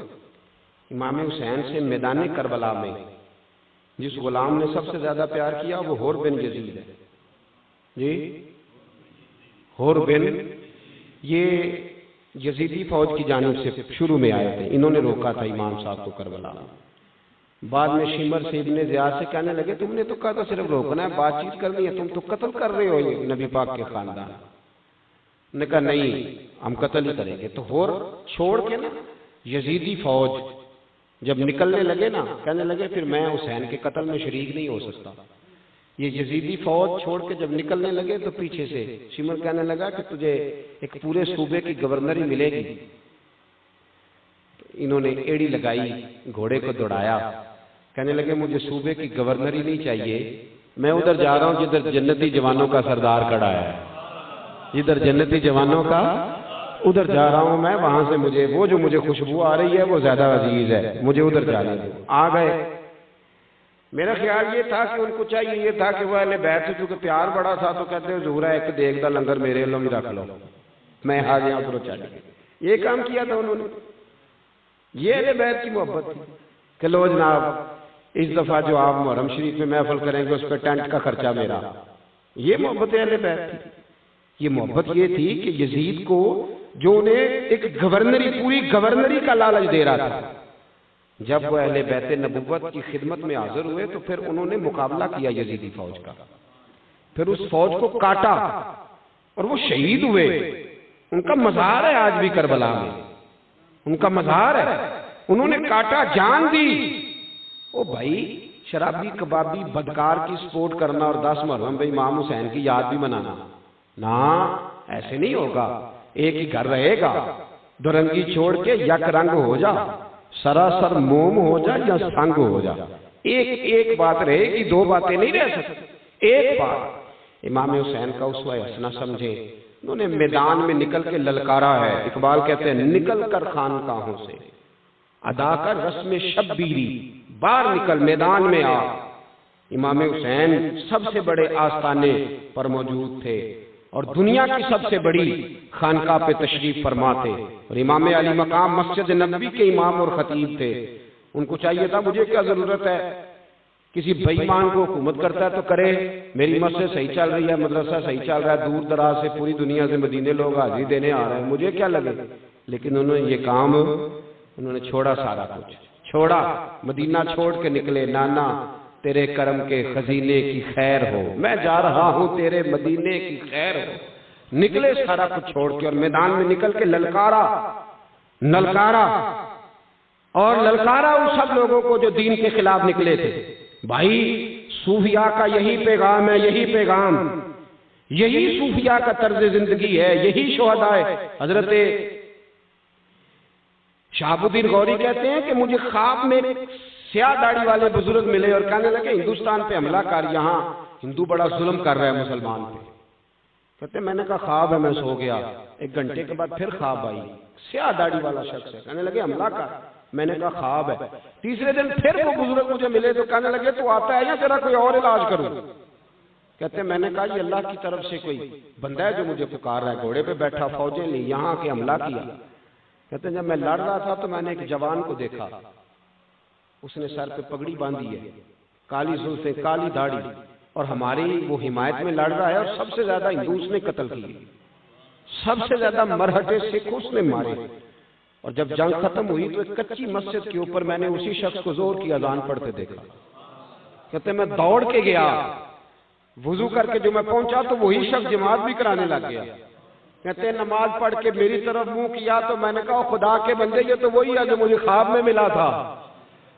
Speaker 1: امام حسین سے میدان کربلا میں جس غلام نے سب سے زیادہ پیار کیا وہ حور بن یزید ہے، جی حور بن، یہ یزیدی فوج کی جانب سے شروع میں آئے تھے، انہوں نے روکا تھا امام صاحب کو کربلا میں۔ بعد میں شمر سے ابن زیاد سے کہنے لگے تم نے تو کہا تھا صرف روکنا ہے، بات چیت کرنی ہے، تم تو قتل کر رہے ہو یہ نبی پاک کے خاندان۔ نے کہا نہیں ہم قتل ہی کریں گے۔ تو حور چھوڑ کے نا یزیدی فوج جب نکلنے لگے نا، کہنے لگے پھر میں حسین کے قتل میں شریک نہیں ہو سکتا۔ یہ یزیدی فوج چھوڑ کے جب نکلنے لگے تو پیچھے سے شمر کہنے لگا کہ تجھے ایک پورے صوبے کی گورنری ملے گی۔ تو انہوں نے ایڑی لگائی، گھوڑے کو دوڑایا، کہنے لگے مجھے صوبے کی گورنری نہیں چاہیے، میں ادھر جا رہا ہوں جدھر جنتی جوانوں کا سردار کھڑا ہے، جدھر جنتی جوانوں کا ادھر جا رہا ہوں میں، وہاں سے مجھے وہ جو مجھے خوشبو آ رہی ہے وہ زیادہ عزیز ہے، مجھے ادھر جانے دو۔ آ گئے۔ میرا خیال یہ تھا کہ ان کو چاہیے یہ تھا کہ وہ اہل بیت سے چونکہ پیار بڑا تھا تو کہتے ہیں حضور ایک دیکھ دا لنگر میرے اللہ بھی رکھ لو، میں آ گیا ادھر چلے گئے۔ یہ کام کیا تھا انہوں نے، یہ اہل بیت کی محبت تھی کہ لو جناب اس دفعہ جو آپ محرم شریف میں محفل کریں گے اس پہ ٹینٹ کا خرچہ میرا، یہ محبت اہل بیت تھی۔ یہ محبت یہ تھی کہ یزید کو جو انہیں ایک گورنری، پوری گورنری کا لالچ دے رہا تھا، جب وہ اہل بیت نبوت کی خدمت میں حاضر ہوئے تو پھر انہوں نے مقابلہ کیا یزیدی فوج کا، پھر اس فوج کو کاٹا اور وہ شہید ہوئے۔ ان کا مزار ہے آج بھی کربلا میں، ان کا مزار ہے، انہوں نے کاٹا، جان دی۔ او بھائی شرابی کبابی بدکار کی سپورٹ کرنا اور 10 محرم بھائی امام حسین کی یاد بھی منانا، نا ایسے نہیں ہوگا۔ ایک ہی گھر رہے گا، دو رنگی چھوڑ کے یک رنگ ہو جا، سراسر موم ہو جا یا سنگ ہو جا، ایک بات رہے گی، دو باتیں نہیں رہ سکتی، ایک بات۔ امام حسین کا اسوہ حسنہ سمجھے، انہوں نے میدان میں نکل کے للکارا ہے۔ اقبال کہتے ہیں نکل کر خانقاہوں سے ادا کر رسم شبیری، باہر نکل میدان میں آ۔ امام حسین سب سے بڑے آستانے پر موجود تھے اور دنیا کی سب سے بڑی خانقاہ پہ تشریف فرما تھے، اور امام علی مقام مسجد نبوی کے امام اور خطیب تھے۔ ان کو چاہیے تھا مجھے کیا ضرورت ہے، کسی بے ایمان کو حکومت کرتا ہے تو کرے، میری مسجد صحیح چل رہی ہے، مدرسہ صحیح چل رہا ہے، دور دراز سے پوری دنیا سے مدینے لوگ حاضری دینے آ رہے ہیں، مجھے کیا لگے۔ لیکن انہوں نے یہ کام انہوں نے چھوڑا، سارا کچھ چھوڑا، مدینہ چھوڑ کے نکلے۔ نانا تیرے کرم کے خزینے کی خیر ہو، میں جا رہا ہوں تیرے مدینے کی خیر ہو۔ نکلے سارا کچھ چھوڑ کے اور میدان میں نکل کے للکارا اور للکارا ان سب لوگوں کو جو دین کے خلاف نکلے تھے۔ بھائی صوفیاء کا یہی پیغام ہے، یہی پیغام، یہی صوفیاء کا طرز زندگی ہے، یہی شہداء ہے۔ حضرت شہاب الدین غوری کہتے ہیں کہ مجھے خواب میں سیاہ داڑھی والے بزرگ ملے اور کہنے لگے ہندوستان پہ حملہ کر، یہاں ہندو بڑا ظلم کر رہا ہے مسلمان پہ۔ کہتے ہیں میں نے کہا خواب ہے، میں سو گیا، 1 گھنٹے کے بعد پھر خواب آئی، سیاہ داڑھی والا شخص ہے، کہنے لگے حملہ کر، میں نے کہا خواب ہے۔ تیسرے دن پھر وہ بزرگ مجھے ملے تو کہنے لگے تو آتا ہے یا تیرا کوئی اور علاج کروں؟ کہتے ہیں میں نے کہا یہ اللہ کی طرف سے کوئی بندہ ہے جو مجھے پکار رہا ہے، گھوڑے پہ بیٹھا، فوجیں لی، یہاں آ کے حملہ کیا۔ کہتے ہیں جب میں لڑ رہا تھا تو میں نے ایک جوان کو دیکھا، اس نے سر پہ پگڑی باندھی ہے، کالی زلفیں، کالی داڑھی، اور ہماری وہ حمایت میں لڑ رہا ہے، اور سب سے زیادہ ہندو اس نے قتل کیے، سب سے زیادہ مرہٹے سکھ اس نے مارے۔ اور جب جنگ ختم ہوئی تو ایک کچی مسجد کے اوپر میں نے اسی شخص کو زور کی اذان پڑھتے دیکھا۔ کہتے ہیں میں دوڑ کے گیا، وضو کر کے جو میں پہنچا تو وہی شخص جماعت بھی کرانے لگ گیا۔ کہتے ہیں نماز پڑھ کے میری طرف منہ کیا تو میں نے کہا خدا کے بندے یہ تو وہی ہے جو مجھے خواب میں ملا تھا۔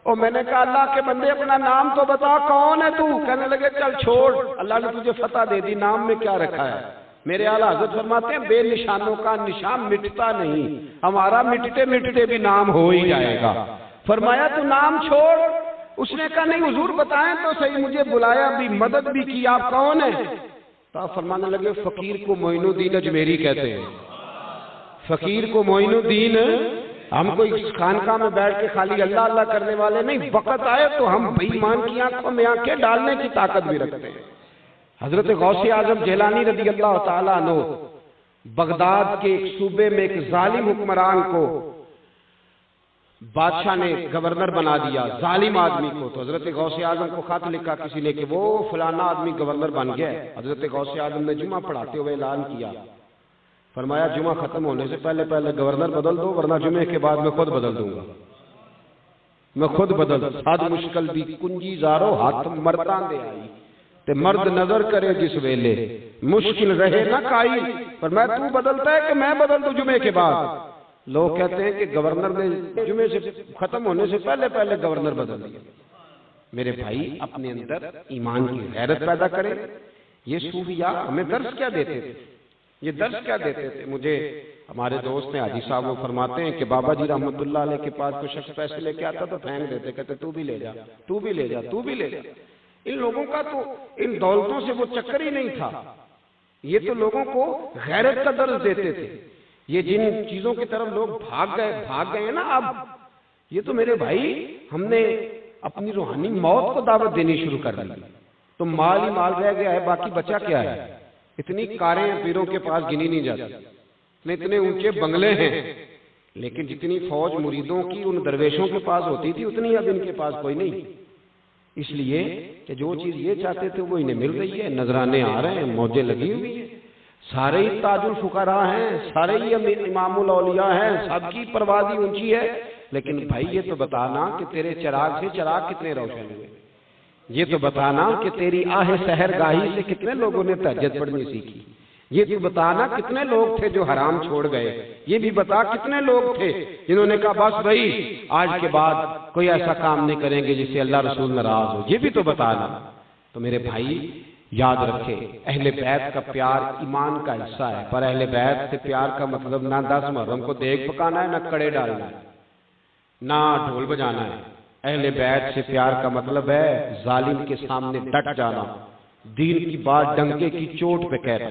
Speaker 1: اور میں نے کہا اللہ کے بندے اپنا نام تو بتا، کون ہے تو؟ کہنے لگے چل چھوڑ، اللہ نے تجھے فتح دے دی، نام میں کیا رکھا ہے؟ میرے اعلیٰ حضرت فرماتے ہیں بے نشانوں کا نشان مٹتا نہیں، ہمارا مٹتے مٹتے بھی نام ہو ہی جائے گا۔ فرمایا تو نام چھوڑ، اس نے کہا نہیں حضور بتائیں تو صحیح، مجھے بلایا بھی، مدد بھی کی، آپ کون ہیں؟ تو آپ فرمانے لگے فقیر کو معین الدین اجمیری کہتے ہیں، فقیر کو معین الدین۔ ہم کوئی خانقاہ میں بیٹھ کے خالی اللہ اللہ کرنے والے نہیں، وقت آئے تو ہم بے ایمان کی آنکھوں میں آنکھیں ڈالنے کی طاقت بھی رکھتے ہیں۔ حضرت غوث اعظم جیلانی رضی اللہ تعالیٰ عنہ بغداد کے ایک صوبے میں ایک ظالم حکمران کو بادشاہ نے گورنر بنا دیا، ظالم آدمی کو۔ تو حضرت غوث اعظم کو خط لکھا کسی نے کہ وہ فلانا آدمی گورنر بن گیا ہے۔ حضرت غوث اعظم نے جمعہ پڑھاتے ہوئے اعلان کیا، فرمایا جمعہ ختم ہونے سے پہلے گورنر بدل دو، ورنہ جمعے کے بعد میں خود بدل دوں گا، میں خود بدل دوں۔ صد مشکل بھی کنجی زارو ہاتھ مرداں دے آئی، تے مرد نظر کرے جس ویلے مشکل رہے نہ کائی۔ پر میں تو بدلتا ہے کہ میں بدل دوں جمعے کے بعد؟ لوگ کہتے ہیں کہ گورنر نے جمعے سے ختم ہونے سے پہلے گورنر بدل دیا۔ میرے بھائی اپنے اندر ایمان کی غیرت پیدا کرے۔ یہ صوفیاء ہمیں درس کیا دیتے تھے، یہ درس کیا دیتے تھے؟ مجھے ہمارے دوست ہیں حاجی صاحب، وہ فرماتے ہیں کہ بابا جی رحمت اللہ علیہ کے پاس کوئی شخص پیسے لے کے آتا تو پھینک دیتے، کہتے تو بھی لے جا، تو بھی لے جا، تو بھی لے جا۔ ان لوگوں کا تو ان دولتوں سے وہ چکر ہی نہیں تھا، یہ تو لوگوں کو غیرت کا درس دیتے تھے۔ یہ جن چیزوں کی طرف لوگ بھاگ گئے ہیں نا، اب یہ تو میرے بھائی ہم نے اپنی روحانی موت کو دعوت دینی شروع کر دی۔ تو مال ہی مال رہ گیا ہے، باقی بچا کیا ہے؟ اتنی کاریں پیروں کے پاس گنی نہیں جاتی، اتنے اونچے بنگلے ہیں، لیکن جتنی فوج مریدوں کی ان درویشوں کے پاس ہوتی تھی اتنی اب ان کے پاس کوئی نہیں۔ اس لیے کہ جو چیز یہ چاہتے تھے وہ انہیں مل رہی ہے، نذرانے آ رہے ہیں، موجیں لگی ہوئی ہیں، سارے ہی تاج الفقراء ہیں، سارے ہی امام الاولیاء ہیں، سب کی پروازی اونچی ہے۔ لیکن بھائی یہ تو بتانا کہ تیرے چراغ سے چراغ کتنے روشن ہوئے، یہ تو بتانا کہ تیری آہ سحر گاہی سے کتنے لوگوں نے تہجد پڑھنی سیکھی، یہ تو بتانا کتنے لوگ تھے جو حرام چھوڑ گئے، یہ بھی بتا کتنے لوگ تھے جنہوں نے کہا بس بھائی آج کے بعد کوئی ایسا کام نہیں کریں گے جس سے اللہ رسول ناراض ہو، یہ بھی تو بتانا۔ تو میرے بھائی یاد رکھے، اہل بیت کا پیار ایمان کا حصہ ہے، پر اہل بیت سے پیار کا مطلب نہ 10 محرم کو دیگ پکانا ہے، نہ کڑے ڈالنا ہے، نہ ڈھول بجانا ہے۔ اہل بیت سے پیار کا مطلب ہے ظالم کے سامنے ڈٹ جانا، دین کی بات ڈنکے کی چوٹ پہ کہنا،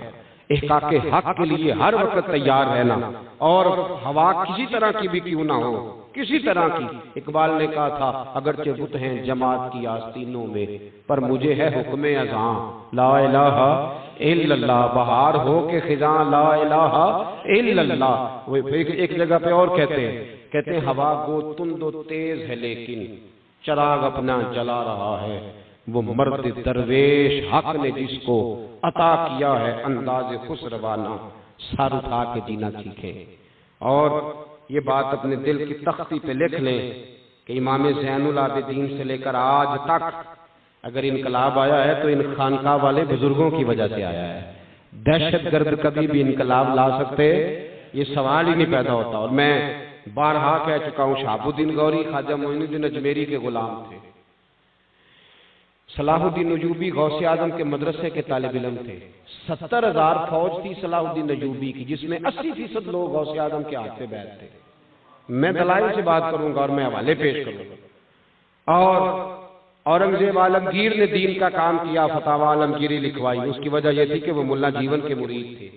Speaker 1: احقاق حق کے لیے ہر وقت تیار رہنا، اور ہوا کسی طرح کی بھی کیوں نہ ہو، کسی طرح کی۔ اقبال نے کہا تھا اگرچہ بت ہیں جماعت کی آستینوں میں، پر مجھے ہے حکم اذاں لا الہ الا اللہ، بہار ہو کے خزاں لا الہ الا اللہ۔ وہ ایک جگہ پہ اور کہتے ہیں ہوا گو تند و تیز ہے لیکن چراغ اپنا جلا رہا ہے، وہ مرد درویش حق نے جس کو عطا کیا ہے انداز خسروانہ، سر اٹھا کے جینا سیکھے۔ اور یہ بات اپنے دل کی تختی پہ لکھ لیں کہ امام زین العابدین سے لے کر آج تک اگر انقلاب آیا ہے تو ان خانقاہ والے بزرگوں کی وجہ سے آیا ہے۔ دہشت گرد کبھی بھی انقلاب لا سکتے، یہ سوال ہی نہیں پیدا ہوتا۔ اور میں بارہا کہہ چکا ہوں، شہاب الدین غوری خواجہ معین الدین اجمیری کے غلام تھے، صلاح الدین ایوبی غوث اعظم کے مدرسے کے طالب علم تھے۔ 70,000 فوج تھی صلاح الدین ایوبی کی، جس میں 80% لوگ غوث اعظم کے ہاتھ پہ بیعت تھے۔ میں دلائل سے بات کروں گا اور میں حوالے پیش کروں گا۔ اور اورنگزیب عالمگیر نے دین کا کام کیا، فتاوی عالمگیری لکھوائی، اس کی وجہ یہ تھی کہ وہ ملا جیون کے مرید تھے۔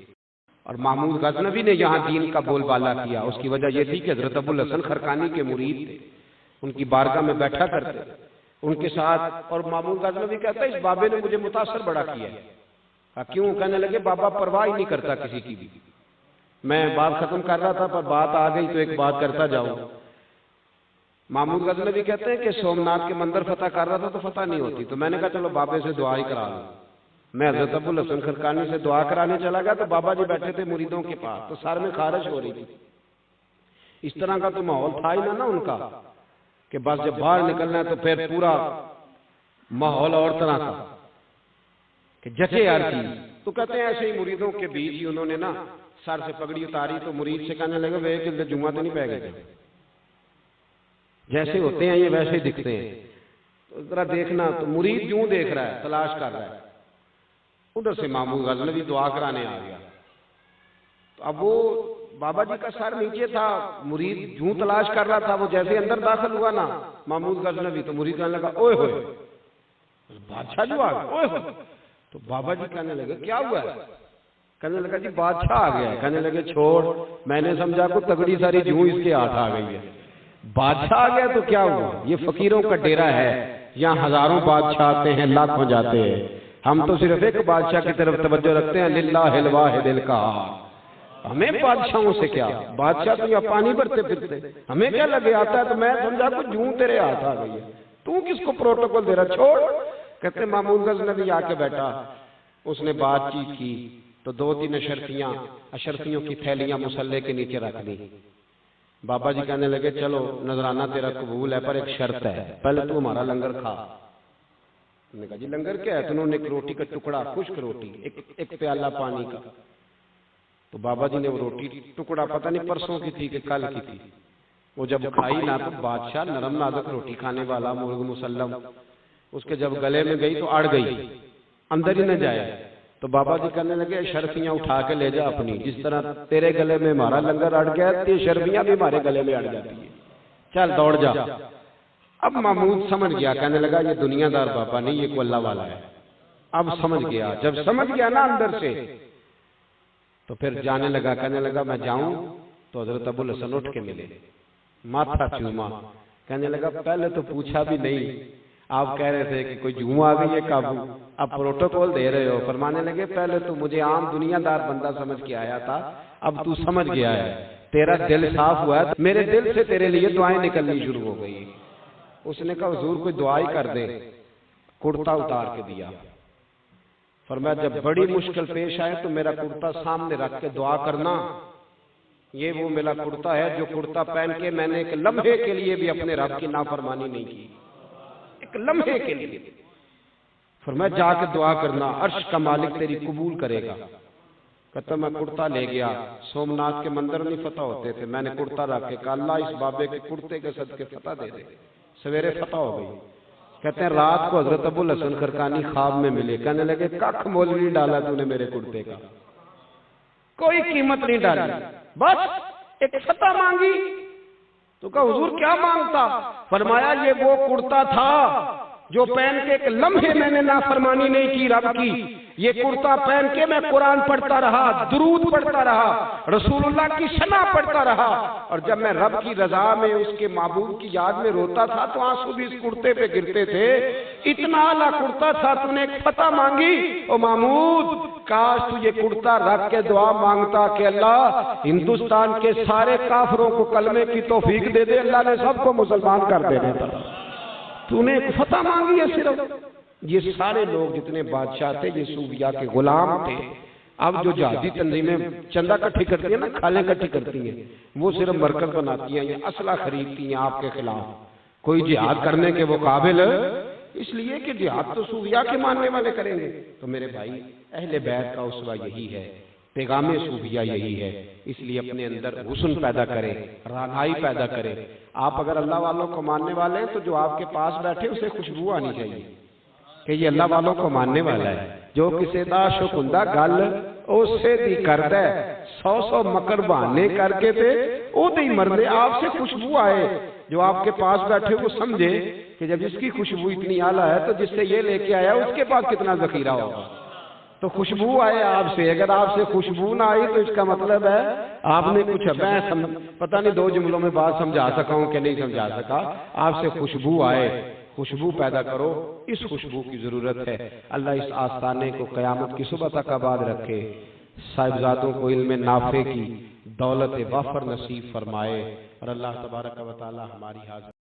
Speaker 1: اور محمود غزنوی نے یہاں دین کا بول بالا کیا، اس کی وجہ یہ تھی کہ حضرت ابو الحسن خرقانی کے مرید تھے، ان کی بارگاہ میں بیٹھا کرتے ان کے ساتھ۔ اور محمود غزنوی کہتا ہے اس بابے نے مجھے متاثر بڑا کیا ہے۔ کیوں؟ کہنے لگے بابا پرواہ ہی نہیں کرتا کسی کی بھی۔ میں بات ختم کر رہا تھا پر بات آ گئی تو ایک بات کرتا جاؤں۔ محمود غزنوی کہتے ہیں کہ سومناتھ کے مندر فتح کر رہا تھا تو فتح نہیں ہوتی، تو میں نے کہا چلو بابے سے دعا ہی کرا لوں۔ میں حضرت ابو الحسن خرقانی سے دعا کرانے چلا گیا تو بابا جی بیٹھے تھے مریدوں کے پاس، تو سر میں خارش ہو رہی تھی۔ اس طرح کا تو ماحول تھا ہی نہ ان کا کہ بس جب باہر نکلنا ہے تو پھر پورا ماحول اور طرح کا کہ جچے ہر چیز۔ تو کہتے ہیں ایسے ہی مریدوں کے بیچ ہی انہوں نے نا سر سے پگڑی اتاری تو مرید سے کہنے لگے وہ کہ جمعہ تو نہیں پہ گئے، جیسے ہوتے ہیں یہ ویسے ہی دکھتے ہیں، تو ذرا دیکھنا۔ تو مرید کیوں دیکھ رہا ہے، تلاش کر رہا ہے۔ ادھر سے محمود غزنوی دعا کرانے آ گیا، تو اب وہ بابا جی کا سر نیچے تھا، مرید جوں تلاش کر رہا تھا، وہ جیسے اندر داخل ہوا نا محمود غزنوی تو مرید کہنے لگا اوئے ہوئے بادشاہ جو آ گیا، اوئے ہوئے۔ تو بابا جی کہنے لگے کیا ہوا ہے؟ کہنے لگا جی بادشاہ آ گیا ہے۔ کہنے لگے چھوڑ، میں نے سمجھا کو تگڑی ساری جوں اس کے ہاتھ آ گئی ہے، بادشاہ آ گیا تو کیا ہوا؟ یہ فقیروں کا ڈیرا ہے، یہاں ہزاروں بادشاہ آتے ہیں، لاکھوں جاتے ہیں، ہم تو صرف ایک بادشاہ کی طرف توجہ رکھتے ہیں، للہ الواحد القہار۔ ہمیں بادشاہوں سے کیا، بادشاہ تو یا پانی بھرتے پھرتے، ہمیں کیا لگے آتا ہے؟ تو میں سمجھا کہ جوں تیرے ہاتھ آ گئی ہے، تو کس کو پروٹوکول دے رہا، چھوڑ۔ کہتے محمود غزنوی آ کے بیٹھا، اس نے بات چیت کی تو 2-3 اشرفیوں کی تھیلیاں مسلح کے نیچے رکھ دی۔ بابا جی کہنے لگے چلو نذرانہ تیرا قبول ہے پر ایک شرط ہے، پہلے تو ہمارا لنگر کھا۔ نے کہا جی لنگر کیا ہے؟ تو انہوں نے ایک روٹی کا ٹکڑا، خشک روٹی، ایک پیالہ پانی کا۔ تو بابا جی نے وہ روٹی ٹکڑا پتہ نہیں پرسوں کی تھی کہ کل کی تھی، وہ جب کھائی نہ تو بادشاہ نرم نازک روٹی کھانے والا مرغ مسلم، اس کے جب گلے میں گئی تو اڑ گئی، اندر ہی نہ جائے۔ تو بابا جی کہنے لگے شرفیاں اٹھا کے لے جا اپنی، جس طرح تیرے گلے میں ہمارا لنگر اڑ گیا تو شرفیاں بھی ہمارے گلے میں اڑ جاتی ہیں، چل دوڑ جا۔ اب محمود سمجھ گیا، کہنے لگا یہ دنیا دار بابا نہیں، یہ کوئی اللہ والا ہے۔ اب سمجھ گیا، جب سمجھ گیا نا اندر سے تو پھر جانے لگا، کہنے لگا میں جاؤں تو حضرت ابو الحسن اٹھ کے ملے، ماتھا چوما، کہنے لگا پہلے تو پوچھا بھی نہیں، آپ کہہ رہے تھے کہ کوئی جوں آ گئی ہے قابو، اب پروٹوکول دے رہے ہو۔ فرمانے لگے پہلے تو مجھے عام دنیا دار بندہ سمجھ کے آیا تھا، اب تو سمجھ گیا ہے، تیرا دل صاف ہوا ہے، میرے دل سے تیرے لیے دعائیں نکلنی شروع ہو گئی۔ اس نے کہا حضور کوئی دعائی کر دے، کرتا اتار کے دیا۔ فرمایا جب بڑی مشکل پیش آئے تو میرا کرتا سامنے رکھ کے دعا کرنا، یہ وہ میرا کرتا ہے جو کرتا پہن کے میں نے ایک لمحے کے لیے بھی اپنے رب کی نافرمانی نہیں کی، ایک لمحے کے لیے۔ فرمایا جا کے دعا کرنا، عرش کا مالک تیری قبول کرے گا۔ کہتا میں کرتا لے گیا، سومناتھ کے مندر نہیں فتح ہوتے تھے، میں نے کرتا رکھ کے کہا اللہ اس بابے کے کرتے کے صدقے فتح دے دے، سویرے فتح ہو گئی۔ کہتے ہیں رات کو حضرت ابو الحسن خرقانی خواب میں ملے، کہنے لگے کخ مول نہیں ڈالا تو نے میرے کرتے کا، کوئی قیمت نہیں ڈالی، بس ایک فتح مانگی۔ تو کہا حضور کیا مانگتا؟ فرمایا یہ وہ کرتا تھا جو پہن کے ایک لمحے میں نے نافرمانی نہیں کی رب کی، یہ کرتا پہن کے میں قرآن پڑھتا رہا، درود پڑھتا رہا، رسول اللہ کی ثنا پڑھتا رہا، اور جب میں رب کی رضا میں اس کے محبوب کی یاد میں روتا تھا تو آنسو بھی اس کرتے پہ گرتے تھے، اتنا اعلیٰ کرتا تھا، تو نے ایک فتح مانگی۔ او محمود کاش تو یہ کرتا رکھ کے دعا مانگتا کہ اللہ ہندوستان کے سارے کافروں کو کلمے کی توفیق دے دے، اللہ نے سب کو مسلمان کر دینا تھا، تو نے ایک فتح مانگی ہے صرف۔ یہ سارے لوگ جتنے بادشاہ تھے یہ صوفیاء کے غلام تھے۔ اب جو جہادی تنظیمیں چندہ کٹھی کرتی ہیں نا، کھالیں کٹھی کرتی ہیں، وہ صرف مرکز بناتی ہیں، یہ اسلحہ خریدتی ہیں آپ کے خلاف، کوئی جہاد کرنے کے وہ قابل، اس لیے کہ جہاد تو صوفیاء کے ماننے والے کریں گے۔ تو میرے بھائی اہل بیت کا اسوہ یہی ہے، پیغام صوفیہ یہی ہے، اس لیے اپنے اندر حسن پیدا کرے، رانائی پیدا کرے۔ آپ اگر اللہ والوں کو ماننے والے ہیں تو جو آپ کے پاس بیٹھے اسے خوشبو آنی چاہیے کہ یہ اللہ والوں کو ماننے والا ہے۔ جو کسی دا شکندہ گل اسے دی کرد ہے، 100 مکر بہانے کر کے تے او دی مرنے، آپ سے خوشبو آئے، جو آپ کے پاس بیٹھے وہ سمجھے کہ جب اس کی خوشبو اتنی اعلیٰ ہے تو جس سے یہ لے کے آیا اس کے پاس کتنا ذخیرہ ہوگا، تو خوشبو آئے آپ سے۔ اگر آپ سے خوشبو نہ آئی تو اس کا مطلب ہے آپ نے کچھ پتہ نہیں 2 جملوں میں بات سمجھا سکا ہوں کہ نہیں سمجھا سکا، آپ سے خوشبو آئے، خوشبو پیدا کرو، اس خوشبو کی ضرورت ہے۔ اللہ اس آستانے کو قیامت کی صبح تک آباد رکھے، صاحبزادوں کو علم نافع کی دولت وافر نصیب فرمائے، اور اللہ تبارک و تعالی ہماری حاضر